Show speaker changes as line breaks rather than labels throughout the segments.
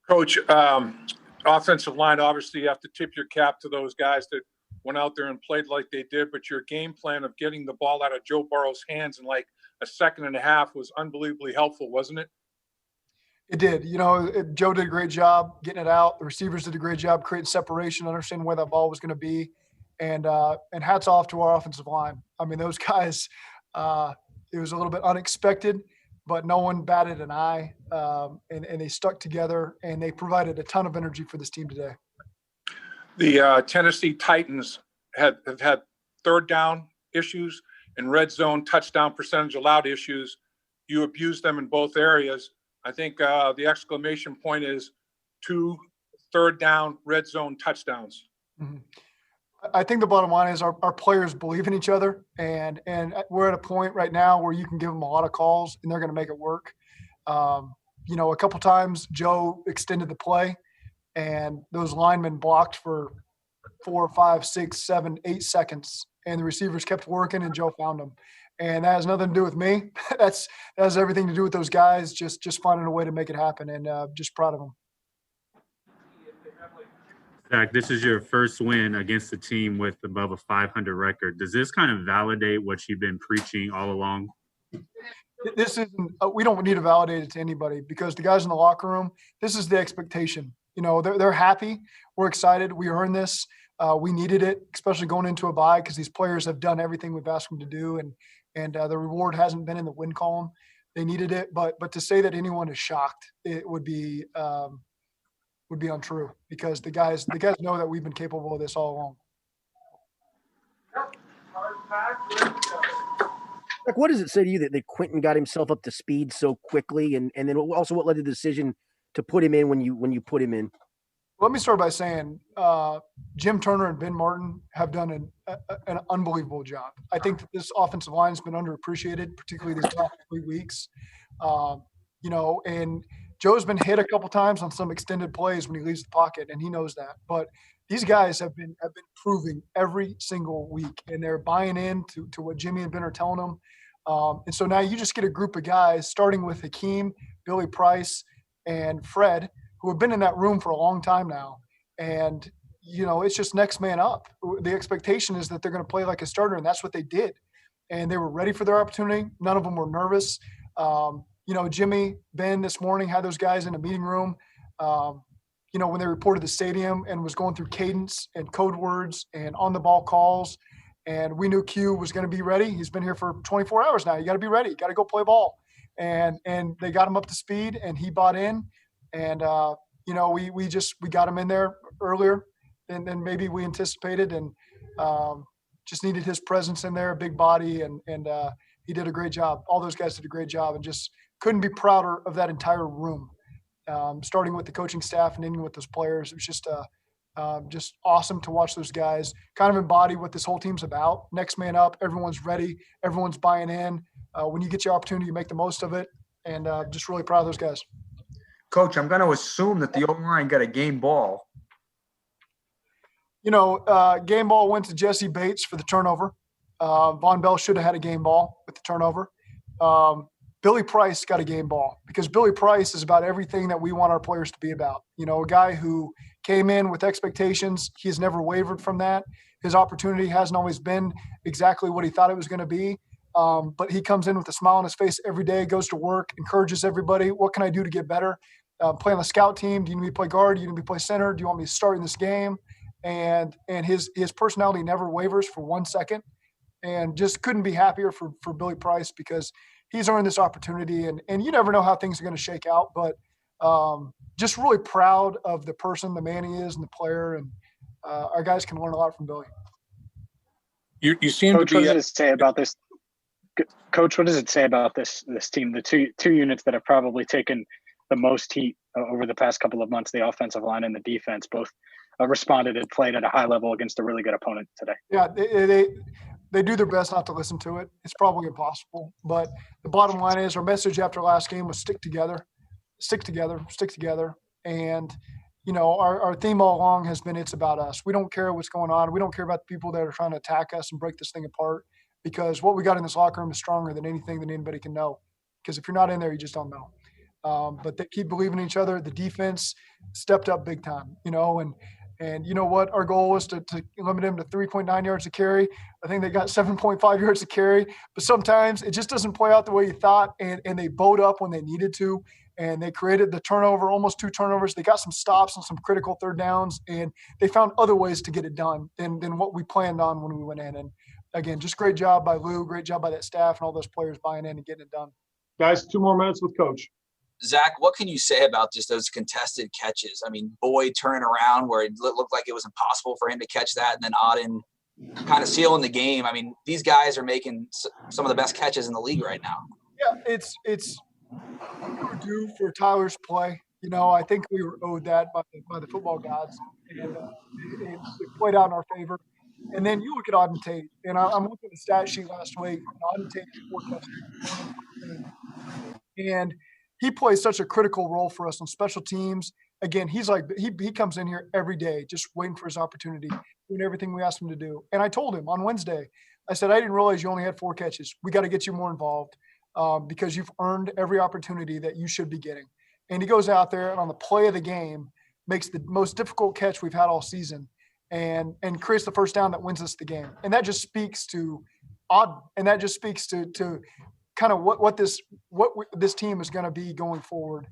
Coach, offensive line, obviously you have to tip your cap to those guys that went out there and played like they did, but your game plan of getting the ball out of Joe Burrow's hands in like a second and a half was unbelievably helpful, wasn't it?
It did. Joe did a great job getting it out. The receivers did a great job creating separation, understanding where that ball was going to be, and hats off to our offensive line. I mean, those guys. It was a little bit unexpected, but no one batted an eye, and they stuck together, and they provided a ton of energy for this team today.
The Tennessee Titans have had third down issues and red zone touchdown percentage allowed issues. You abused them in both areas. I think the exclamation point is 2 third down red zone touchdowns.
Mm-hmm. I think the bottom line is our players believe in each other, and we're at a point right now where you can give them a lot of calls and they're going to make it work. A couple times Joe extended the play, and those linemen blocked for 4, 5, 6, 7, 8 seconds, and the receivers kept working, and Joe found them. And that has nothing to do with me. That has everything to do with those guys just finding a way to make it happen, and just proud of them.
Zach, this is your first win against a team with above a 500 record. Does this kind of validate what you've been preaching all along?
This isn't. We don't need to validate it to anybody, because the guys in the locker room, this is the expectation. They're happy. We're excited. We earned this. We needed it, especially going into a bye, because these players have done everything we've asked them to do, and the reward hasn't been in the win column. They needed it, but to say that anyone is shocked, it would be untrue, because the guys know that we've been capable of this all along.
Like, what does it say to you that Quentin got himself up to speed so quickly, and then also what led to the decision to put him in when you put him in?
Let me start by saying Jim Turner and Ben Martin have done an unbelievable job. I think that this offensive line has been underappreciated, particularly these last 3 weeks. And Joe's been hit a couple times on some extended plays when he leaves the pocket, and he knows that. But these guys have been proving every single week, and they're buying in to what Jimmy and Ben are telling them. And so now you just get a group of guys, starting with Hakeem, Billy Price, and Fred, who have been in that room for a long time now. And, it's just next man up. The expectation is that they're going to play like a starter, and that's what they did. And they were ready for their opportunity. None of them were nervous. Jimmy, Ben this morning had those guys in a meeting room, when they reported the stadium, and was going through cadence and code words and on the ball calls. And we knew Q was going to be ready. He's been here for 24 hours now. You got to be ready. You got to go play ball. And they got him up to speed, and he bought in. And, we got him in there earlier than maybe we anticipated, and just needed his presence in there, a big body, and he did a great job. All those guys did a great job, and just couldn't be prouder of that entire room, starting with the coaching staff and ending with those players. It was just awesome to watch those guys kind of embody what this whole team's about. Next man up, everyone's ready, everyone's buying in. When you get your opportunity, you make the most of it, and just really proud of those guys.
Coach, I'm going to assume that the O-line got a game ball.
Game ball went to Jesse Bates for the turnover. Von Bell should have had a game ball with the turnover. Billy Price got a game ball, because Billy Price is about everything that we want our players to be about. A guy who came in with expectations. He has never wavered from that. His opportunity hasn't always been exactly what he thought it was going to be. But he comes in with a smile on his face every day, goes to work, encourages everybody. What can I do to get better? Play on the scout team. Do you need me to play guard? Do you need me to play center? Do you want me to start in this game? And his personality never wavers for 1 second. And just couldn't be happier for Billy Price, because he's earned this opportunity. And you never know how things are going to shake out. But just really proud of the person, the man he is, and the player. And our guys can learn a lot from Billy.
You seem
Coach,
to be.
What does it say about this? Coach, what does it say about this team? The two units that have probably taken the most heat over the past couple of months, the offensive line and the defense, both responded and played at a high level against a really good opponent today.
Yeah, they do their best not to listen to it. It's probably impossible. But the bottom line is, our message after last game was stick together. And, our theme all along has been, it's about us. We don't care what's going on. We don't care about the people that are trying to attack us and break this thing apart, because what we got in this locker room is stronger than anything that anybody can know. Because if you're not in there, you just don't know. But they keep believing in each other. The defense stepped up big time, and you know what? Our goal was to limit him to 3.9 yards a carry. I think they got 7.5 yards a carry. But sometimes it just doesn't play out the way you thought, and they bowed up when they needed to, and they created the turnover, almost 2 turnovers. They got some stops and some critical third downs, and they found other ways to get it done than what we planned on when we went in. And, again, just great job by Lou, great job by that staff and all those players buying in and getting it done.
Guys, 2 more minutes with Coach.
Zach, what can you say about just those contested catches? I mean, Boyd turning around where it looked like it was impossible for him to catch that, and then Auden kind of sealing the game. I mean, these guys are making some of the best catches in the league right now.
Yeah, it's due for Tyler's play. I think we were owed that by the football gods, and it played out in our favor. And then you look at Auden Tate, and I'm looking at the stat sheet last week. Auden Tate had 4 catches, and he plays such a critical role for us on special teams. Again, he's like he comes in here every day just waiting for his opportunity, doing everything we asked him to do. And I told him on Wednesday, I said, I didn't realize you only had 4 catches. We got to get you more involved because you've earned every opportunity that you should be getting. And he goes out there and on the play of the game makes the most difficult catch we've had all season and creates the first down that wins us the game. And that just speaks to Auden, and that just speaks to kind of what this team is going to be going forward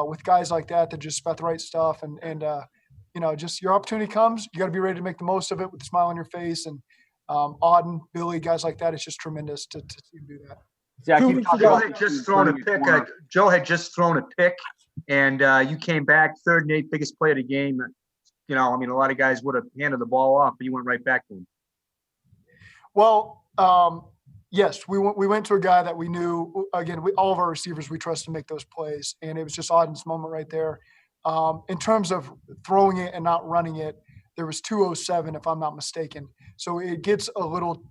with guys like that just about the right stuff. And just your opportunity comes, you got to be ready to make the most of it with a smile on your face. And Auden, Billy, guys like that, it's just tremendous to see him do that.
Zach, Joe had just thrown a pick. Joe had just thrown a pick, and you came back, 3rd and 8, biggest play of the game. A lot of guys would have handed the ball off, but you went right back to him.
Well, yes, we went to a guy that we knew. Again, all of our receivers we trust to make those plays, and it was just Auden's moment right there. In terms of throwing it and not running it, there was 2:07 if I'm not mistaken. So it gets a little.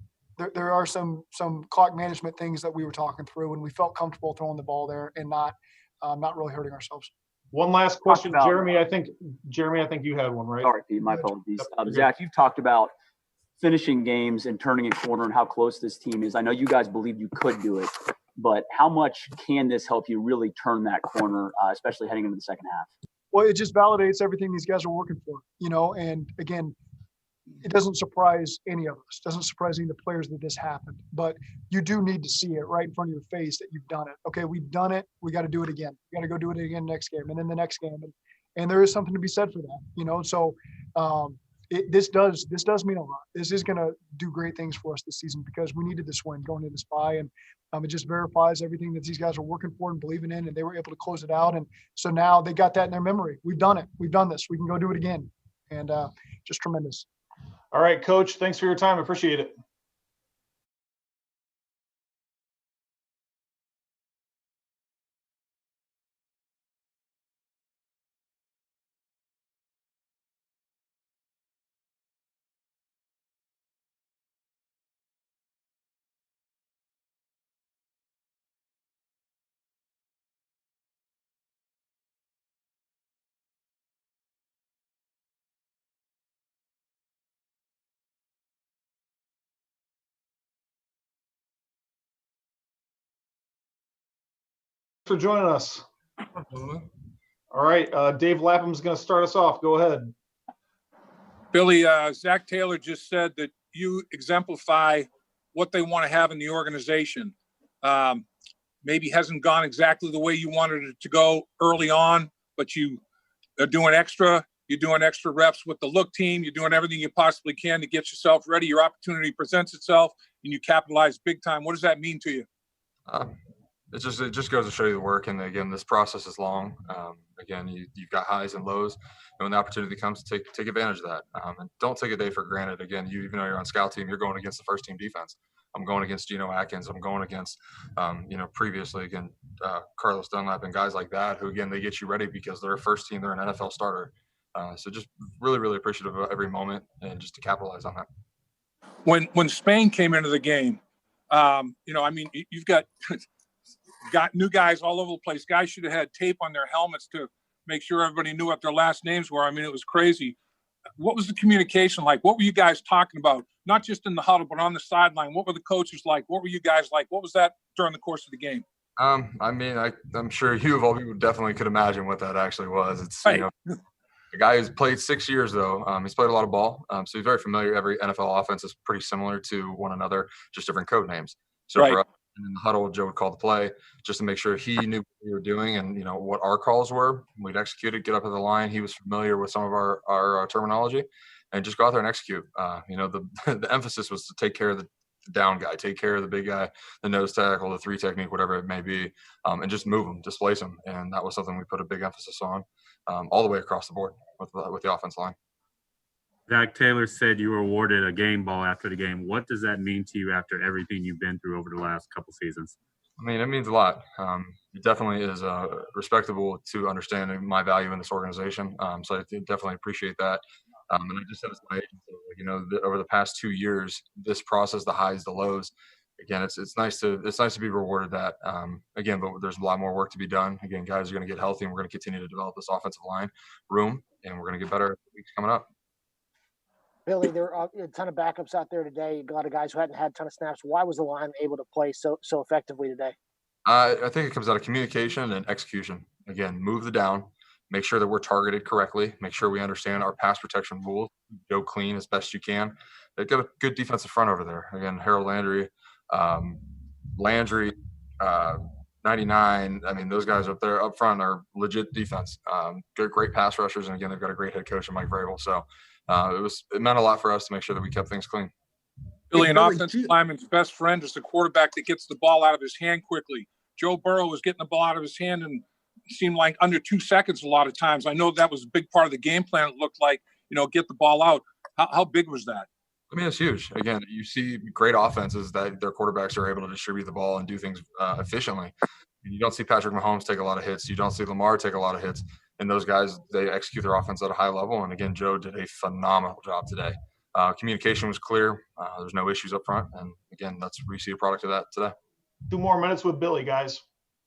There are some clock management things that we were talking through, and we felt comfortable throwing the ball there and not really hurting ourselves.
One last question, Jeremy. I think you had one, right?
Sorry, Pete. My apologies. Zach, you've talked about finishing games and turning a corner and how close this team is. I know you guys believe you could do it, but how much can this help you really turn that corner, especially heading into the second half?
Well, it just validates everything these guys are working for, and again, it doesn't surprise any of us. It doesn't surprise any of the players that this happened, but you do need to see it right in front of your face that you've done it. Okay, we've done it. We got to do it again. We got to go do it again next game and then the next game. And there is something to be said for that, So this does mean a lot. This is going to do great things for us this season because we needed this win going into this bye, and it just verifies everything that these guys are working for and believing in, and they were able to close it out. And so now they got that in their memory. We've done it. We've done this. We can go do it again, and just tremendous.
All right, Coach, thanks for your time. Appreciate it. For joining us. All right, Dave Lapham's going to start us off. Go ahead.
Billy, Zach Taylor just said that you exemplify what they want to have in the organization. Maybe hasn't gone exactly the way you wanted it to go early on, but you are doing extra. You're doing extra reps with the look team. You're doing everything you possibly can to get yourself ready. Your opportunity presents itself, and you capitalize big time. What does that mean to you?
It just goes to show you the work, and again, this process is long. Again, you've got highs and lows, and when the opportunity comes, take advantage of that. And don't take a day for granted. Again, even though you're on scout team, you're going against the first team defense. I'm going against Geno Atkins. I'm going against, previously again, Carlos Dunlap and guys like that who again they get you ready because they're a first team, they're an NFL starter. So just really, really appreciative of every moment and just to capitalize on that.
When Spain came into the game, you've got new guys all over the place. Guys should have had tape on their helmets to make sure everybody knew what their last names were. I mean, it was crazy. What was the communication like? What were you guys talking about? Not just in the huddle, but on the sideline. What were the coaches like? What were you guys like? What was that during the course of the game?
I mean, I'm sure you of all people definitely could imagine what that actually was. It's
Right.
a guy who's played 6 years though. He's played a lot of ball, so he's very familiar. Every NFL offense is pretty similar to one another, just different code names. So
Right.
for us in the huddle, Joe would call the play just to make sure he knew what we were doing and what our calls were. We'd execute it, get up at the line. He was familiar with some of our terminology, and just go out there and execute. The the emphasis was to take care of the down guy, take care of the big guy, the nose tackle, the three technique, whatever it may be, and just move them, displace them. And that was something we put a big emphasis on all the way across the board with the offense line.
Zach Taylor said you were awarded a game ball after the game. What does that mean to you after everything you've been through over the last couple seasons?
I mean, it means a lot. It definitely is respectable to understanding my value in this organization. So I definitely appreciate that. And I just said this to my agent, over the past 2 years, this process, the highs, the lows. Again, it's nice to be rewarded that. Again, but there's a lot more work to be done. Again, guys are going to get healthy, and we're going to continue to develop this offensive line room, and we're going to get better weeks coming up.
Billy, there are a ton of backups out there today. A lot of guys who hadn't had a ton of snaps. Why was the line able to play so effectively today?
I think it comes out of communication and execution. Again, move the down, make sure that we're targeted correctly, make sure we understand our pass protection rules, go clean as best you can. They've got a good defensive front over there. Again, Harold Landry, 99. I mean, those guys up there up front are legit defense. Great pass rushers, and again, they've got a great head coach in Mike Vrabel. So it meant a lot for us to make sure that we kept things clean.
Billy, an offensive lineman's best friend is the quarterback that gets the ball out of his hand quickly. Joe Burrow was getting the ball out of his hand and it seemed like under 2 seconds a lot of times. I know that was a big part of the game plan. It looked like, get the ball out. How big was that?
I mean, it's huge. Again, you see great offenses that their quarterbacks are able to distribute the ball and do things efficiently. You don't see Patrick Mahomes take a lot of hits. You don't see Lamar take a lot of hits. And those guys, they execute their offense at a high level. And again, Joe did a phenomenal job today. Communication was clear. There's no issues up front. And again, we see a product of that today.
2 more minutes with Billy, guys.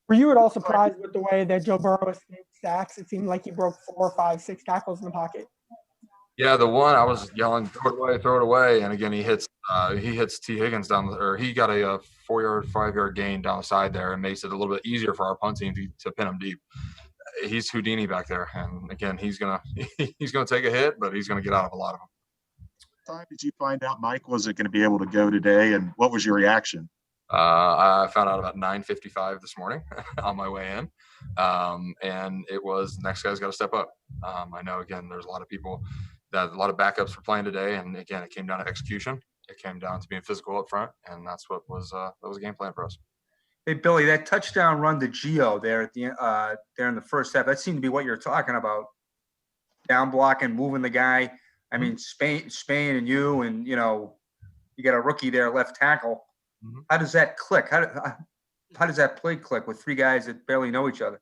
Were you at all surprised with the way that Joe Burrow escaped sacks? It seemed like he broke 4, 5, 6 tackles in the pocket.
Yeah, the one I was yelling, throw it away. And again, he hits T. Higgins he got a 4-yard, 5-yard gain down the side there and makes it a little bit easier for our punt team to pin him deep. He's Houdini back there. And again, he's gonna take a hit, but he's gonna get out of a lot of them.
What time did you find out Mike wasn't going to be able to go today, and what was your reaction?
I found out about 9:55 this morning on my way in, and it was the next guy's got to step up. I know, again, there's a lot of backups for playing today, and again, it came down to execution. It came down to being physical up front, and that's what was a game plan for us.
Hey, Billy, that touchdown run to Gio there at the there in the first half, that seemed to be what you're talking about. Down blocking, moving the guy. I mean, Spain and you, and you got a rookie there, left tackle. Mm-hmm. How does that click? How does that play click with 3 guys that barely know each other?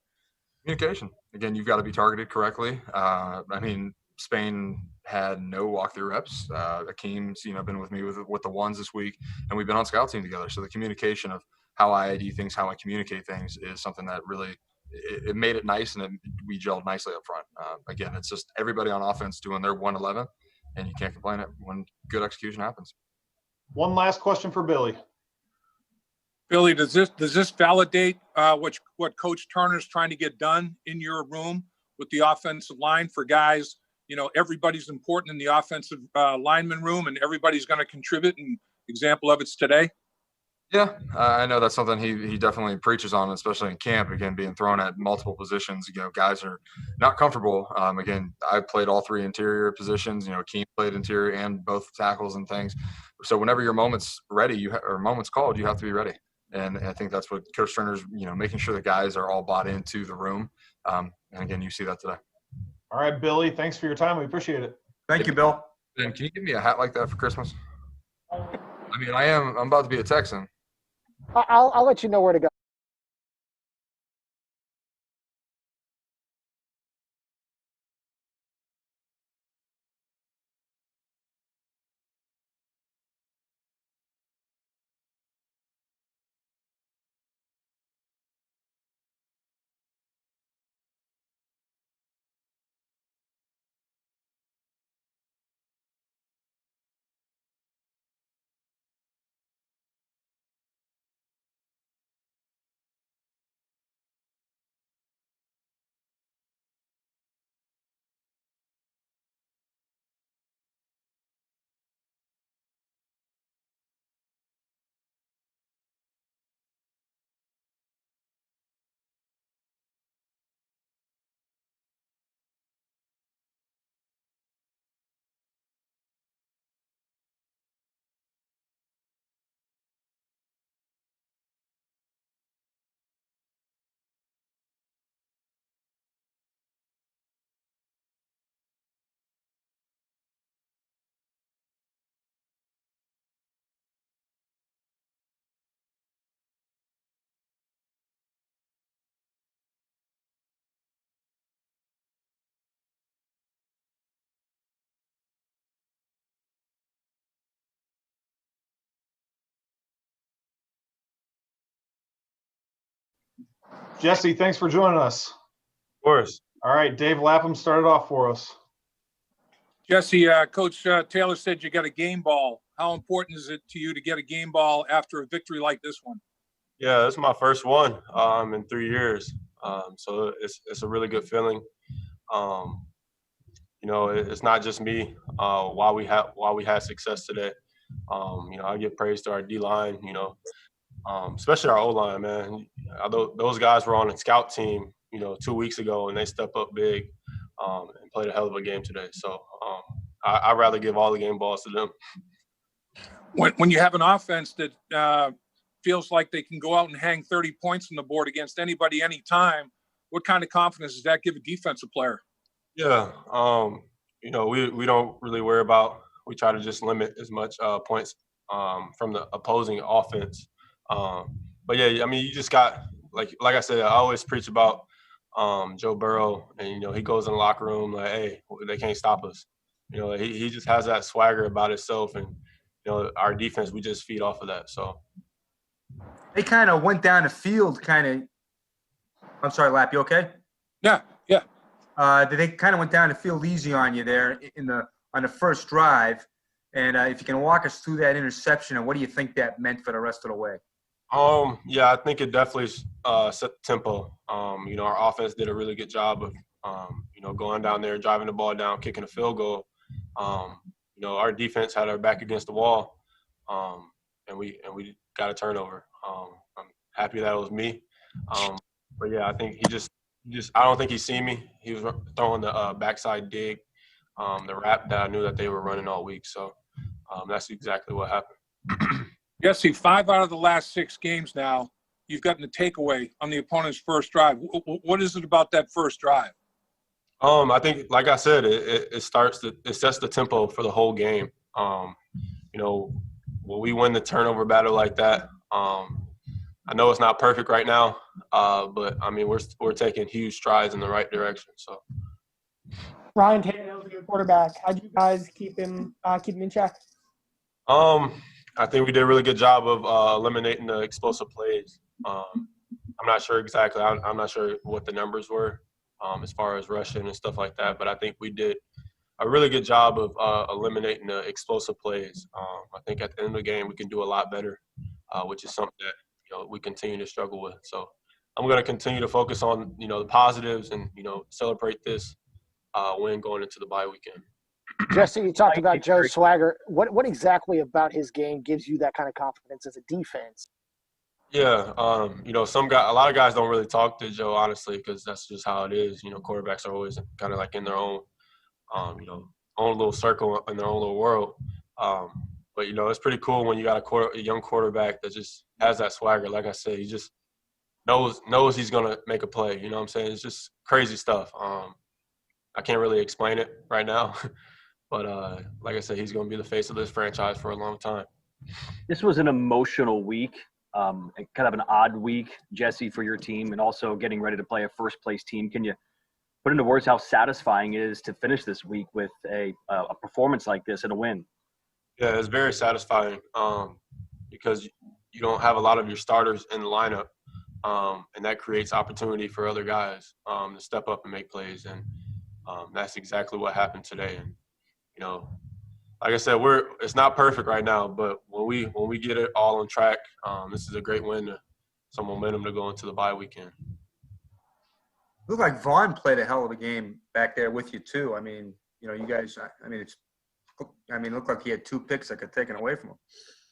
Communication. Again, you've got to be targeted correctly. I mean, Spain had no walkthrough reps. Akeem's, been with me with the ones this week, and we've been on scout team together. So the communication of how I ID things, how I communicate things is something that really it made it nice, and we gelled nicely up front. Again, it's just everybody on offense doing their 111, and you can't complain it when good execution happens.
One last question for Billy.
Billy, does this validate what Coach Turner's trying to get done in your room with the offensive line for guys? Everybody's important in the offensive lineman room, and everybody's going to contribute. And example of it's today.
Yeah, I know that's something he definitely preaches on, especially in camp. Again, being thrown at multiple positions, guys are not comfortable. Again, I played all 3 interior positions. Keem played interior and both tackles and things. So whenever your moment's ready, or moment's called, you have to be ready. And I think that's what Coach Turner's, making sure the guys are all bought into the room. And again, you see that today.
All right, Billy, thanks for your time. We appreciate it.
Thank you, Bill.
Ben, can you give me a hat like that for Christmas? I mean, I'm about to be a Texan.
I'll let you know where to go.
Jesse, thanks for joining us.
Of course.
All right, Dave Lapham started off for us.
Jesse, Coach Taylor said you got a game ball. How important is it to you to get a game ball after a victory like this one?
Yeah, this is my first one in 3 years. So it's a really good feeling. It's not just me. While we had success today, I give praise to our D line. Especially our O line, man. Those guys were on a scout team, 2 weeks ago, and they step up big and played a hell of a game today. So I'd rather give all the game balls to them.
When you have an offense that feels like they can go out and hang 30 points on the board against anybody, anytime, what kind of confidence does that give a defensive player?
Yeah, we don't really worry about. We try to just limit as much points from the opposing offense. But yeah, I mean, you just got like I said, I always preach about Joe Burrow, and he goes in the locker room like, hey, they can't stop us. He just has that swagger about himself, and our defense, we just feed off of that. So
they kind of went down the field, I'm sorry, Lap, you okay?
Yeah.
They kind of went down the field easy on you there on the first drive. And if you can walk us through that interception, and what do you think that meant for the rest of the way?
Yeah, I think it definitely set the tempo. Our offense did a really good job of, going down there, driving the ball down, kicking a field goal. Our defense had our back against the wall, and we got a turnover. I'm happy that it was me. But yeah, I think he just I don't think he seen me. He was throwing the backside dig, the wrap that I knew that they were running all week. So that's exactly what happened.
Jesse, 5 out of the last 6 games now, you've gotten a takeaway on the opponent's first drive. What is it about that first drive?
I think, like I said, it sets the tempo for the whole game. When we win the turnover battle like that, I know it's not perfect right now, but I mean we're taking huge strides in the right direction. So,
Ryan Tannehill's a good quarterback. How'd you guys keep him in check?
I think we did a really good job of eliminating the explosive plays. I'm not sure exactly. I'm not sure what the numbers were as far as rushing and stuff like that, but I think we did a really good job of eliminating the explosive plays. I think at the end of the game we can do a lot better, which is something that we continue to struggle with. So I'm going to continue to focus on the positives and celebrate this win going into the bye weekend.
Jesse, you talked about Joe's swagger. What exactly about his game gives you that kind of confidence as a defense?
Yeah, a lot of guys don't really talk to Joe, honestly, because that's just how it is. Quarterbacks are always kind of like in their own, own little circle in their own little world. But it's pretty cool when you got a young quarterback that just has that swagger. Like I said, he just knows he's gonna make a play. You know what I'm saying? It's just crazy stuff. I can't really explain it right now, but like I said, he's gonna be the face of this franchise for a long time.
This was an emotional week, kind of an odd week, Jesse, for your team, and also getting ready to play a first-place team. Can you put into words how satisfying it is to finish this week with a performance like this and a win?
Yeah, it's very satisfying because you don't have a lot of your starters in the lineup, and that creates opportunity for other guys to step up and make plays, and that's exactly what happened today. And like I said, it's not perfect right now, but when we get it all on track, this is a great win, some momentum to go into the bye weekend.
Looked like Vaughn played a hell of a game back there with you too. I mean, you guys. It looked like he had 2 picks that got taken away from him.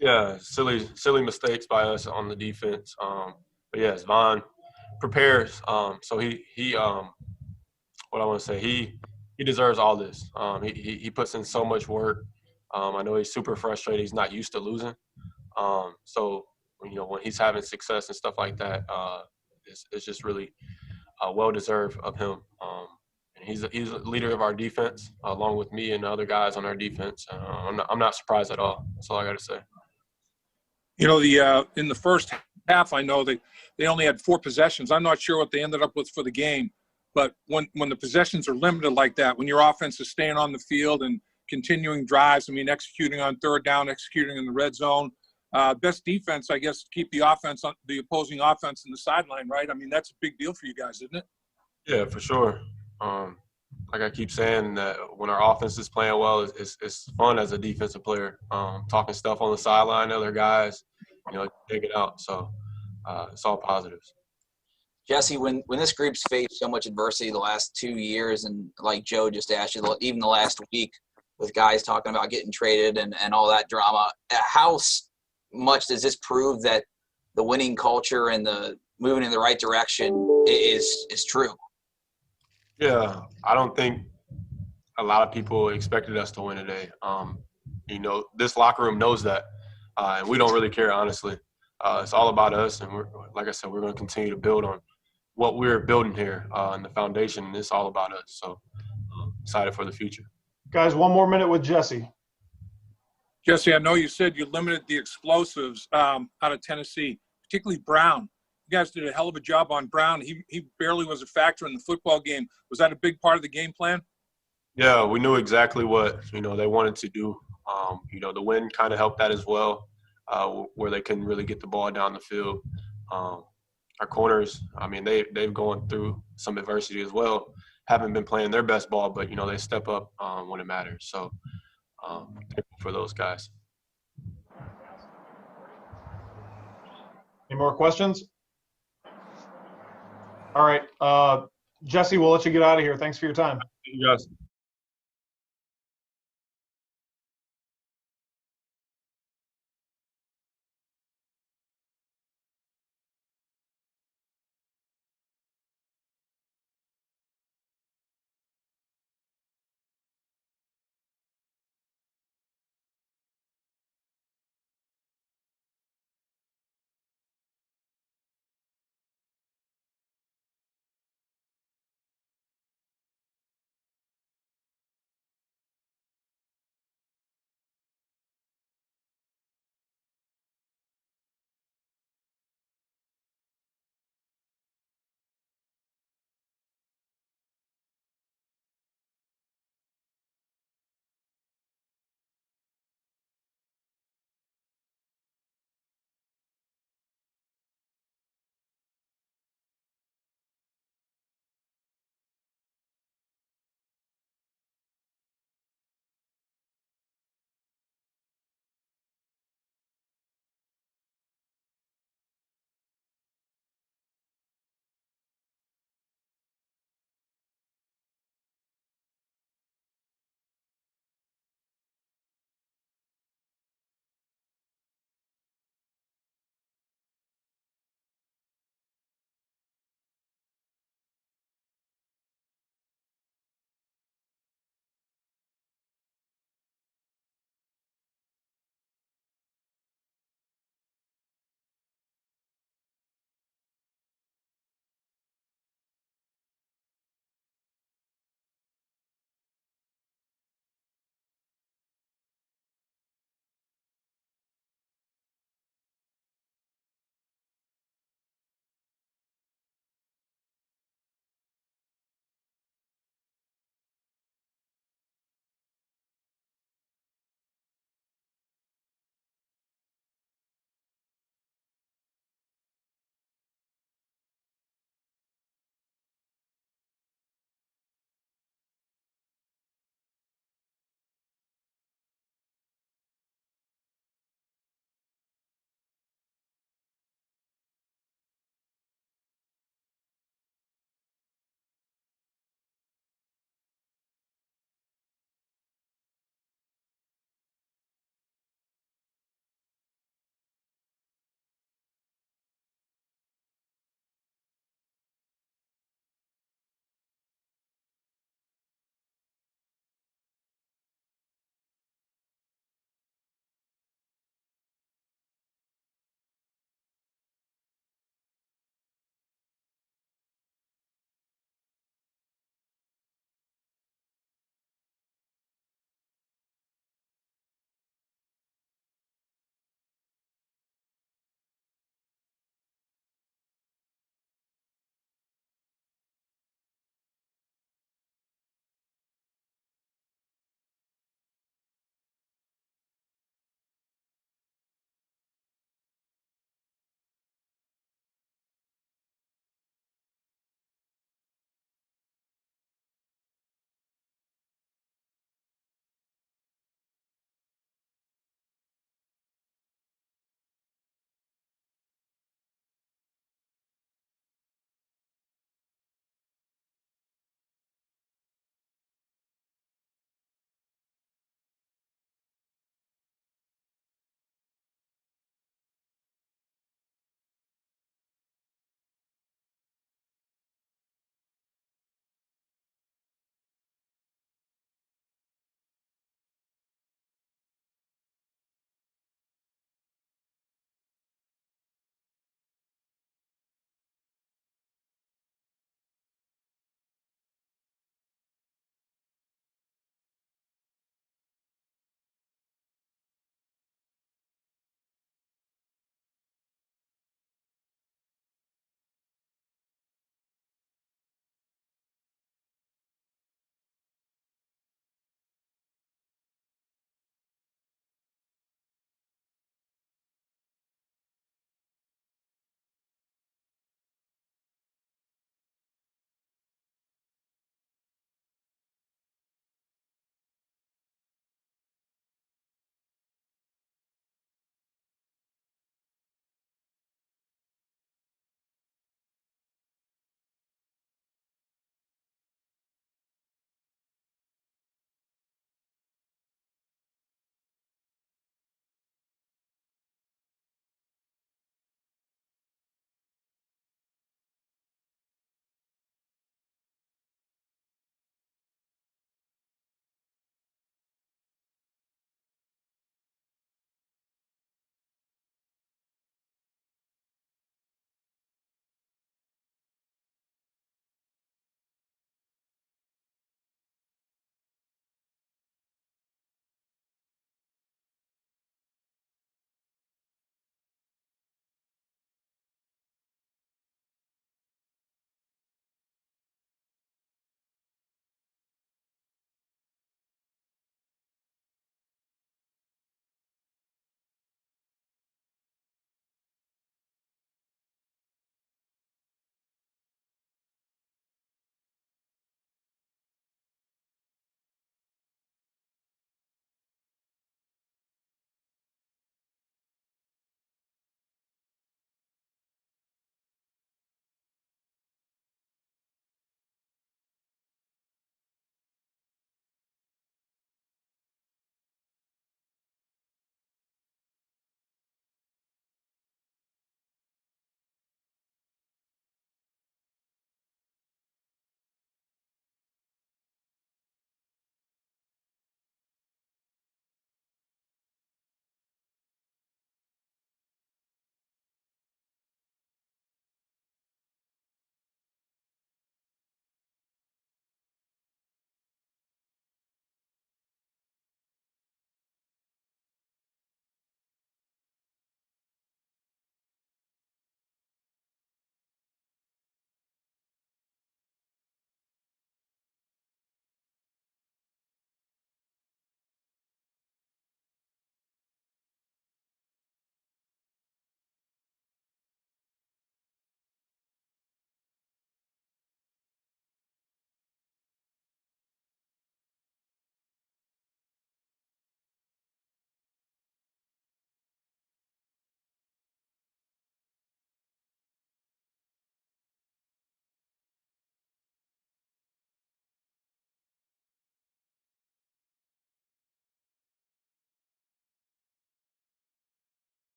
Yeah, silly mistakes by us on the defense. But yes, Vaughn prepares. So he what I want to say, he deserves all this. He puts in so much work. I know he's super frustrated. He's not used to losing. So when he's having success and stuff like that, it's just really well deserved of him. And he's a leader of our defense, along with me and the other guys on our defense. I'm not surprised at all. That's all I got to say.
In the first half, I know they only had 4 possessions. I'm not sure what they ended up with for the game, but when the possessions are limited like that, when your offense is staying on the field and continuing drives, executing on third down, executing in the red zone, best defense, I guess, keep the offense on the opposing offense in the sideline, right? I mean, that's a big deal for you guys, isn't it?
Yeah, for sure. Like I keep saying, that when our offense is playing well, it's fun as a defensive player. Talking stuff on the sideline, other guys, take it out. So it's all positives.
Jesse, when this group's faced so much adversity the last 2 years, and like Joe just asked you, even the last week with guys talking about getting traded and all that drama, how much does this prove that the winning culture and the moving in the right direction is true?
Yeah, I don't think a lot of people expected us to win today. This locker room knows that, and we don't really care, honestly. It's all about us, and like I said, we're going to continue to build on what we're building here, and the foundation, and it's all about us. So excited for the future.
Guys, one more minute with Jesse.
Jesse, I know you said you limited the explosives out of Tennessee, particularly Brown. You guys did a hell of a job on Brown. He barely was a factor in the football game. Was that a big part of the game plan?
Yeah, we knew exactly what they wanted to do. The wind kind of helped that as well, where they couldn't really get the ball down the field. Our corners, I mean, they've gone through some adversity as well. Haven't been playing their best ball, but they step up when it matters. So thankful for those guys.
Any more questions? All right, Jesse, we'll let you get out of here. Thanks for your time.
Thank you guys.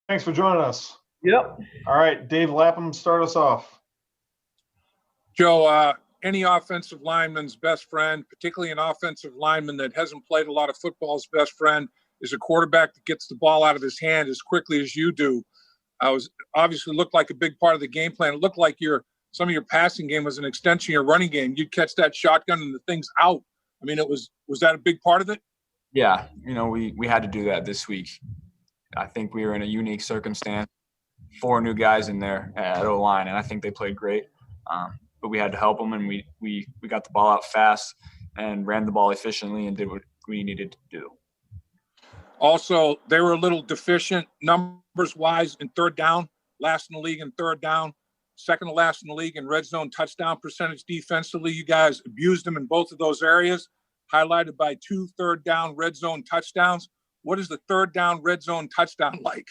Thanks for joining us.
Yep.
All right, Dave Lapham, start us off.
Joe, any offensive lineman's best friend, particularly an offensive lineman that hasn't played a lot of football's best friend, is a quarterback that gets the ball out of his hand as quickly as you do. Obviously looked like a big part of the game plan. It looked like some of your passing game was an extension of your running game. You'd catch that shotgun and the thing's out. I mean, was that a big part of it?
Yeah, we had to do that this week. I think we were in a unique circumstance. 4 new guys in there at O-line, and I think they played great. But we had to help them, and we got the ball out fast and ran the ball efficiently and did what we needed to do.
Also, they were a little deficient numbers-wise in third down, last in the league in third down, second to last in the league in red zone touchdown percentage defensively. You guys abused them in both of those areas, highlighted by 2 third down red zone touchdowns. What is the third down red zone touchdown like?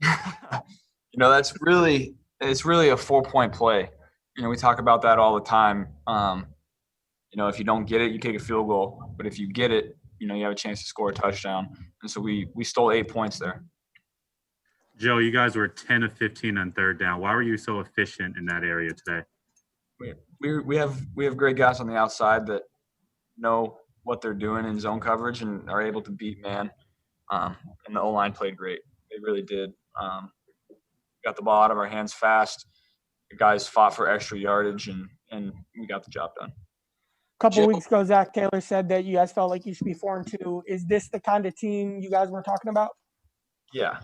It's really a 4-point play. We talk about that all the time. If you don't get it, you kick a field goal. But if you get it, you have a chance to score a touchdown. And so we stole 8 points there.
Joe, you guys were 10 of 15 on third down. Why were you so efficient in that area today?
We have great guys on the outside that know what they're doing in zone coverage and are able to beat man. And the O-line played great. They really did. Got the ball out of our hands fast. The guys fought for extra yardage, and we got the job done.
A couple weeks ago, Zach Taylor said that you guys felt like you should be 4-2. Is this the kind of team you guys were talking about?
Yeah,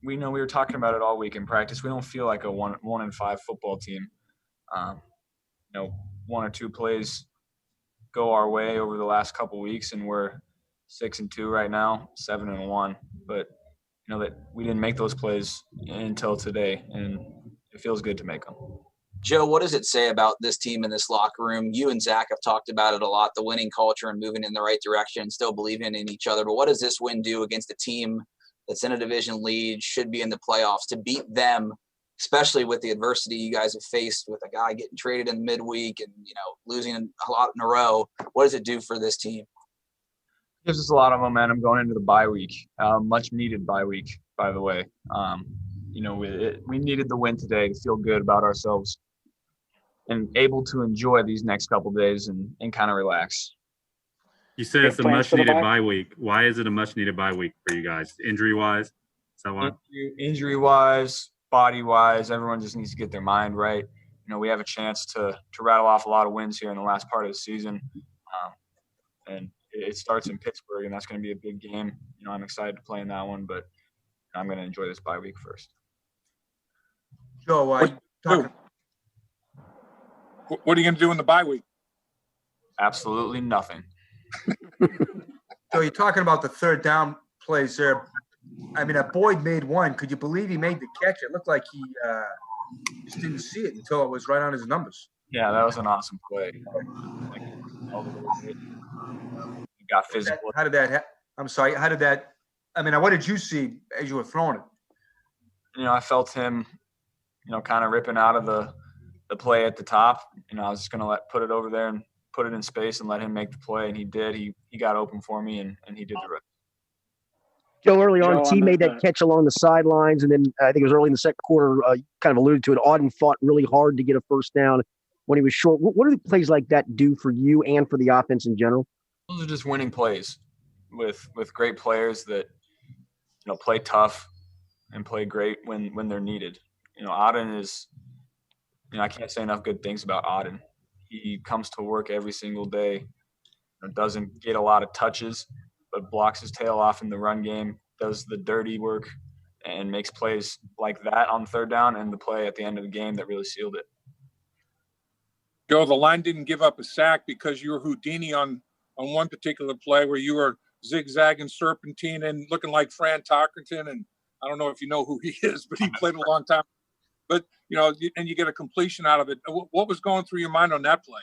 we know we were talking about it all week in practice. We don't feel like a 1-5 football team. 1 or 2 plays go our way over the last couple weeks, and we're 6-2 right now, 7-1. But that we didn't make those plays until today, and it feels good to make them.
Joe, what does it say about this team in this locker room? You and Zach have talked about it a lot, the winning culture and moving in the right direction, still believing in each other. But what does this win do against a team that's in a division lead, should be in the playoffs, to beat them, especially with the adversity you guys have faced with a guy getting traded in midweek and, losing a lot in a row? What does it do for this team?
Gives us a lot of momentum going into the bye week, much needed bye week, by the way. We needed the win today to feel good about ourselves and able to enjoy these next couple days and kind of relax.
You said it's a much-needed bye week. Why is it a much-needed bye week for you guys? Injury-wise? Is that why?
Injury-wise, body-wise, everyone just needs to get their mind right. We have a chance to rattle off a lot of wins here in the last part of the season. And it starts in Pittsburgh, and that's going to be a big game. I'm excited to play in that one, but I'm going to enjoy this bye week first.
Joe,
what are you going to do in the bye week?
Absolutely nothing.
So you're talking about the third down plays there. I mean, Boyd made one. Could you believe he made the catch? It looked like he just didn't see it until it was right on his numbers.
Yeah, that was an awesome play. He got physical.
How did that I'm sorry. How did that – I mean, what did you see as you were throwing it?
I felt him, kind of ripping out of the play at the top. I was just going to put it over there and put it in space and let him make the play, and he did. He got open for me, and he did the rest.
Joe, early on, T made that catch along the sidelines, and then I think it was early in the second quarter, kind of alluded to it. Auden fought really hard to get a first down when he was short. What do plays like that do for you and for the offense in general?
Those are just winning plays with great players that, play tough and play great when they're needed. Auden is – I can't say enough good things about Auden. He comes to work every single day, doesn't get a lot of touches, but blocks his tail off in the run game, does the dirty work, and makes plays like that on third down and the play at the end of the game that really sealed it.
Joe, the line didn't give up a sack because you were Houdini on one particular play where you were zigzagging, serpentine, and looking like Fran Tarkenton. And I don't know if you know who he is, but he played a long time. But, and you get a completion out of it. What was going through your mind on that play?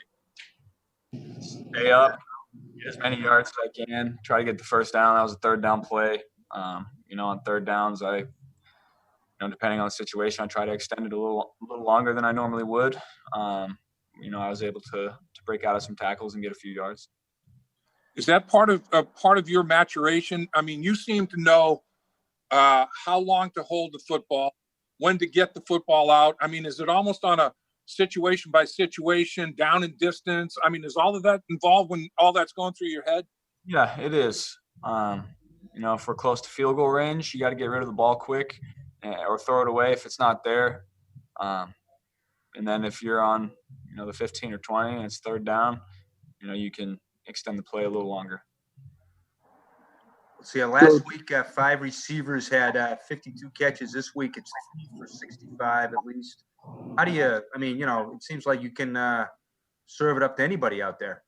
Stay up, get as many yards as I can, try to get the first down. That was a third down play. On third downs, depending on the situation, I try to extend it a little longer than I normally would. I was able to break out of some tackles and get a few yards.
Is that part of your maturation? I mean, you seem to know how long to hold the football, when to get the football out. I mean, is it almost on a situation by situation, down in distance? I mean, is all of that involved when all that's going through your head?
Yeah, it is. If we're close to field goal range, you got to get rid of the ball quick or throw it away if it's not there. And then if you're on, the 15 or 20 and it's third down, you can extend the play a little longer.
So yeah, last week 5 receivers had 52 catches. This week it's 3 for 65 at least. How do you? I mean, it seems like you can serve it up to anybody out there.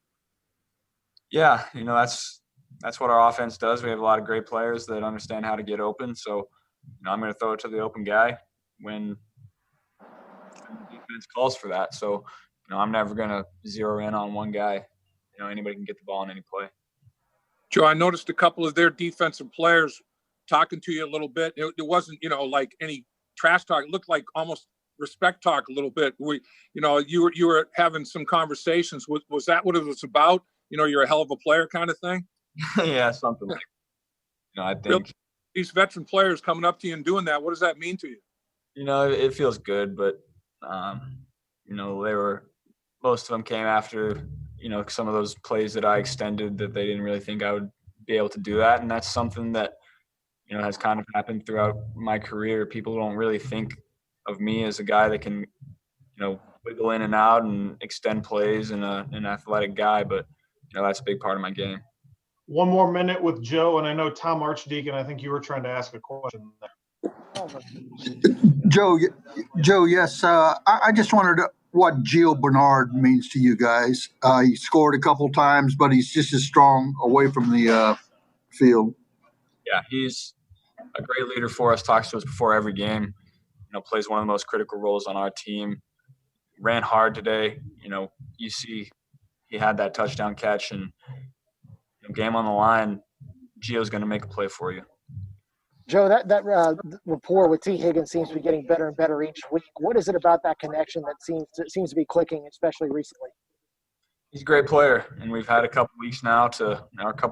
Yeah, that's what our offense does. We have a lot of great players that understand how to get open. So, I'm going to throw it to the open guy when the defense calls for that. So, I'm never going to zero in on one guy. Anybody can get the ball in any play.
Joe, I noticed a couple of their defensive players talking to you a little bit. It wasn't, like any trash talk. It looked like almost respect talk a little bit. You were having some conversations. Was that what it was about? You're a hell of a player kind of thing?
Yeah, something like that. I think
really, these veteran players coming up to you and doing that, what does that mean to you?
It feels good, but, most of them came after, some of those plays that I extended that they didn't really think I would be able to do that. And that's something that, has kind of happened throughout my career. People don't really think of me as a guy that can, wiggle in and out and extend plays and an athletic guy. But, that's a big part of my game.
One more minute with Joe, and I know Tom Archdeacon, I think you were trying to ask a question there.
Joe, yes. I just wondered what Gio Bernard means to you guys. He scored a couple times, but he's just as strong away from the field.
Yeah, he's a great leader for us, talks to us before every game, plays one of the most critical roles on our team. Ran hard today. You see he had that touchdown catch, and game on the line, Gio's going to make a play for you.
Joe, that rapport with T. Higgins seems to be getting better and better each week. What is it about that connection that seems to be clicking, especially recently?
He's a great player, and we've had a couple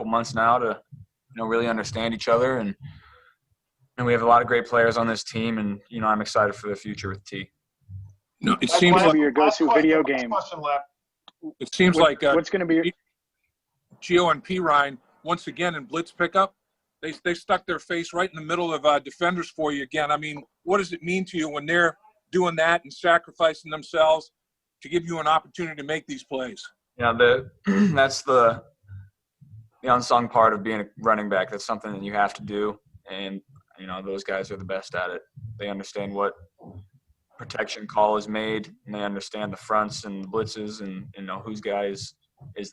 months now to really understand each other, and we have a lot of great players on this team, and I'm excited for the future with T.
No, it seems like
your go-to video game.
It seems like
what's going to be
Gio and P. Ryan once again in blitz pickup. They stuck their face right in the middle of defenders for you again. I mean, what does it mean to you when they're doing that and sacrificing themselves to give you an opportunity to make these plays?
Yeah, that's the unsung part of being a running back. That's something that you have to do, and those guys are the best at it. They understand what protection call is made, and they understand the fronts and the blitzes, and whose guy is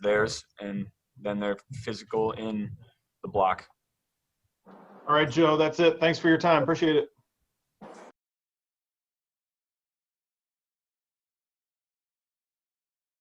theirs, and then they're physical in the block.
All right, Joe, that's it. Thanks for your time. Appreciate it.